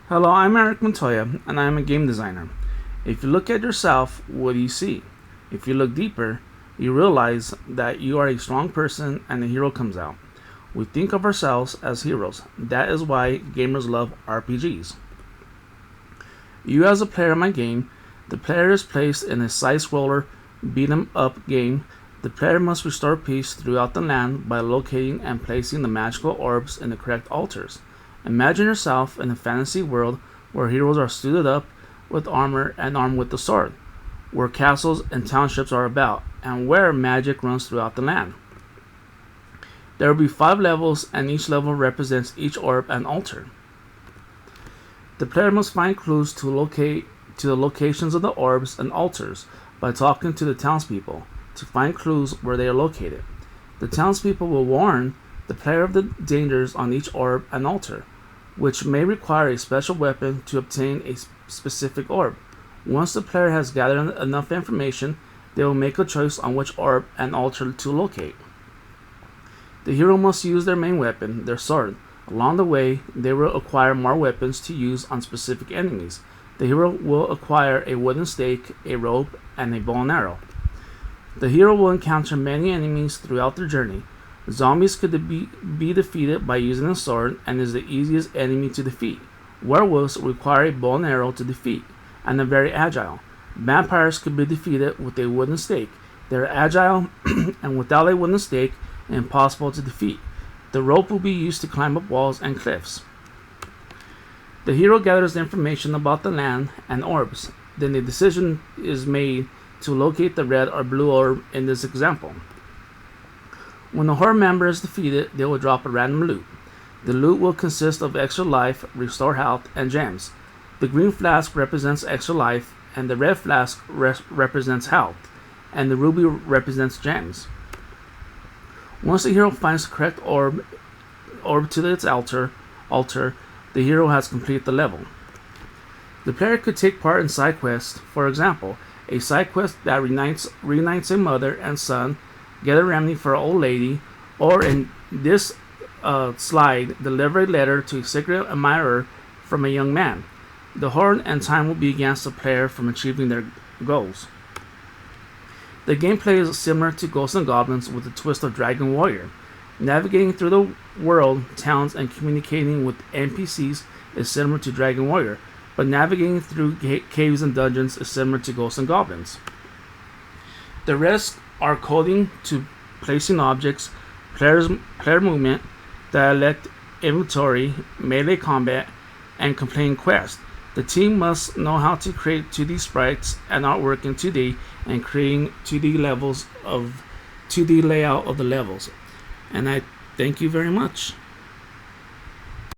Hello, I'm Eric Montoya, and I'm a game designer. If you look at yourself, what do you see? If you look deeper, you realize that you are a strong person and a hero comes out. We think of ourselves as heroes. That is why gamers love RPGs. You, as a player in my game, the player is placed in a side-scroller beat 'em up game. The player must restore peace throughout the land by locating and placing the magical orbs in the correct altars. Imagine yourself in a fantasy world where heroes are suited up with armor and armed with the sword, where castles and townships are about, and where magic runs throughout the land. There will be 5 levels, and each level represents each orb and altar. The player must find clues to the locations of the orbs and altars by talking to the townspeople to find clues where they are located. The townspeople will warn the player of the dangers on each orb and altar, which may require a special weapon to obtain a specific orb. Once the player has gathered enough information, they will make a choice on which orb and altar to locate. The hero must use their main weapon, their sword. Along the way, they will acquire more weapons to use on specific enemies. The hero will acquire a wooden stake, a rope, and a bow and arrow. The hero will encounter many enemies throughout their journey. Zombies could be defeated by using a sword and is the easiest enemy to defeat. Werewolves require a bow and arrow to defeat and are very agile. Vampires could be defeated with a wooden stake. They are agile and without a wooden stake, impossible to defeat. The rope will be used to climb up walls and cliffs. The hero gathers information about the land and orbs. Then the decision is made to locate the red or blue orb in this example. When a horde member is defeated, they will drop a random loot. The loot will consist of extra life, restore health, and gems. The green flask represents extra life, and the red flask represents health, and the ruby represents gems. Once the hero finds the correct orb to its altar, the hero has completed the level. The player could take part in side quests. For example, a side quest that reunites a mother and son, get a remedy for an old lady, or in this slide, deliver a letter to a secret admirer from a young man. The horde and time will be against the player from achieving their goals. The gameplay is similar to Ghosts and Goblins with a twist of Dragon Warrior. Navigating through the world, towns, and communicating with NPCs is similar to Dragon Warrior, but navigating through caves and dungeons is similar to Ghosts and Goblins. The rest are coding to placing objects, player movement, dialect, inventory, melee combat, and completing quests. The team must know how to create 2D sprites and artwork in 2D and creating 2D layout of the levels. And I thank you very much.